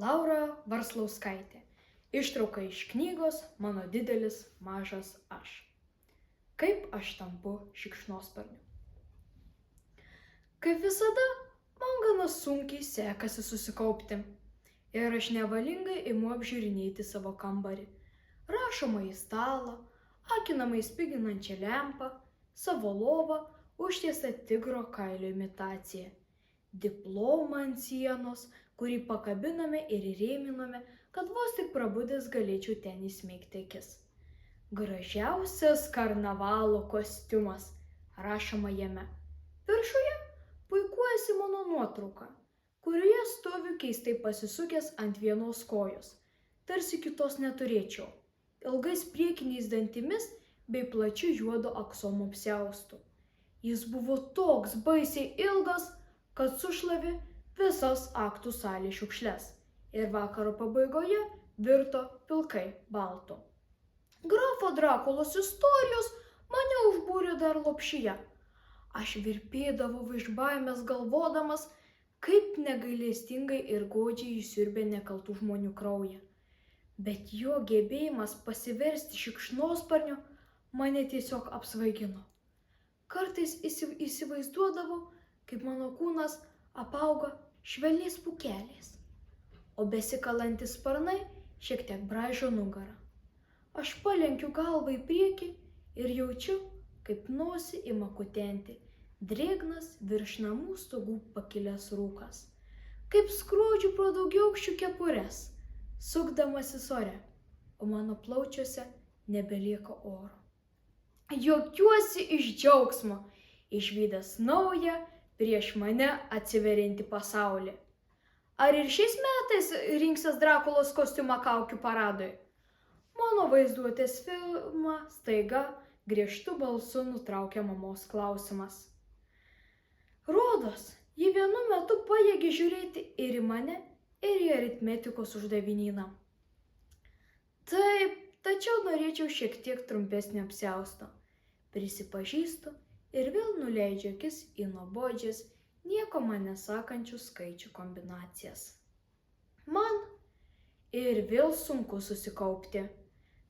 Laura Varslauskaitė. Ištrauka iš knygos Mano didelis mažas aš. Kaip aš tampu šikšnosparniu. Kaip visada, man gana sunkiai sekasi susikaupti. Ir aš nevalingai imu apžiūrinėti savo kambarį. Rašomąjį stalą, akinamai spiginančią lempą, savo lovą užtiestą tigro kailio imitaciją. Diplomą ant sienos, kurį pakabinome ir įrėminome, kad vos tik prabudęs galėčiau ten įsmeigti akis. Gražiausias karnavalo kostiumas, rašoma jame. Viršuje puikuojasi mano nuotrauka, kurioje stoviu keistai pasisukęs ant vienos kojos, tarsi kitos neturėčiau, ilgais priekiniais dantimis bei plačiu juodo aksomo apsiaustu. Jis buvo toks baisiai ilgas, kad sušlavė visas aktų salės šiukšles ir vakaro pabaigoje virto pilkai baltu. Grafo Drakulos istorijos mane užbūrė dar lopšyje. Aš virpėdavau iš baimės galvodamas, kaip negailestingai ir godžiai įsiurbė nekaltų žmonių kraują. Bet jo gebėjimas pasiversti šikšnosparniu mane tiesiog apsvaigino. Kartais įsivaizduodavau, kaip mano kūnas apauga švelniais pūkeliais, o besikalantis sparnai šiek tiek braižo nugarą. Aš palenkiu galvą į priekį ir jaučiu, kaip nosį ima kutenti drėgnas virš namų stogų pakilęs rūkas, kaip skrodžiu pro daugiaaukščių kepures, sukdamasis ore, o mano plaučiuose nebelieka oro. Juokiuosi iš džiaugsmo, išvydęs naują prieš mane atsiveriantį pasaulį. Ar ir šiais metais rinksies Drakulos kostiumą kaukių paradui? Mano vaizduotės filmą staiga griežtu balsu nutraukė mamos klausimas. Rodos, ji vienu metu pajėgė žiūrėti ir į mane, ir į aritmetikos uždavinyną. Taip, tačiau norėčiau šiek tiek trumpesnio apsiausto. Prisipažįstu ir vėl nuleidžiu akis į nuobodžias, nieko man nesakančių skaičių kombinacijas. Man ir vėl sunku susikaupti.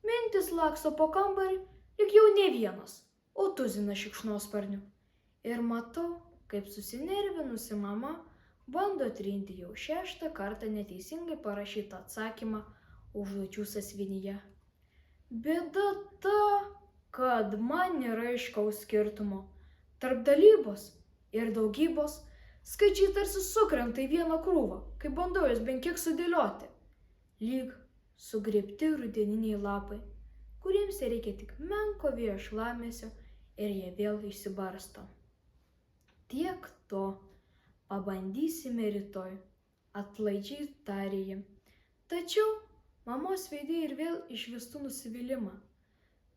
Mintis laksto po kambarį, lyg jau ne vienas, o tuzina šikšnosparnių. Ir matau, kaip susinervinusi mama bando trinti jau 6 kartą neteisingai parašytą atsakymą užduočių sąsiuvinyje. Bėda ta, kad man nėra aiškaus skirtumo. Tarp dalybos ir daugybos skaičiai tarsi sukrenta į vieną krūvą, kai bandau jas bent kiek sudėlioti. Lyg sugrėbti rudeniniai lapai, kuriems reikia tik menko vėjo šlamesio ir jie vėl išsibarsto. Tiek to, pabandysime rytoj, atlaidžiai tarė ji. Tačiau mamos veide ir vėl išvystų nusivylimą.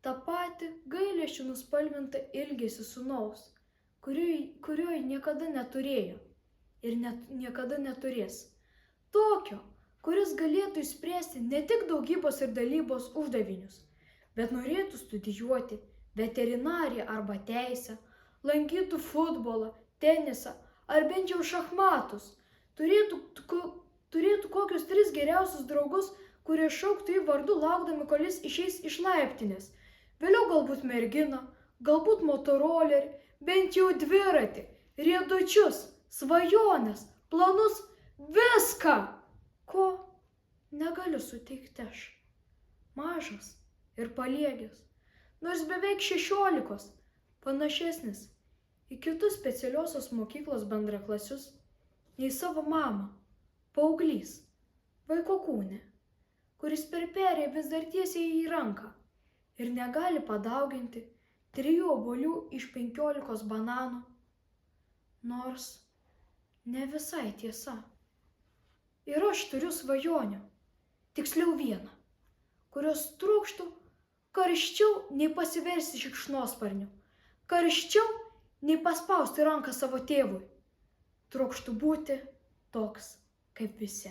Ta pati gailesčiu nuspalvinta ilgesį sūnaus, kurio niekada neturėjo ir niekada neturės. Tokio, kuris galėtų išspręsti ne tik daugybos ir dalybos uždavinius, bet norėtų studijuoti veterinariją arba teisę, lankytų futbolą, tenisą ar bent jau šachmatus, turėtų kokius 3 geriausius draugus, kurie šauktų jį vardu laukdami, kol jis išeis iš laiptinės. Vėliau galbūt merginą, galbūt motorolerį, bent jau dviratį, riedučius, svajones, planus, viską, ko negaliu suteikti aš. Mažas ir paliegęs, nors beveik 16, panašesnis į kitus specialiosios mokyklos bendraklasius, nei savo mamą, paauglys, vaiko kūne, kuris per perėją vis dar tiesiai į ranką ir negali padauginti 3 obuolių iš 15 bananų, nors ne visai tiesa. Ir aš turiu svajonių, tiksliau vieną, kurios trokštų karščiau nei pasiversti šikšnosparniu, karščiau nei paspausti ranką savo tėvui. Trokštų būti toks kaip visi.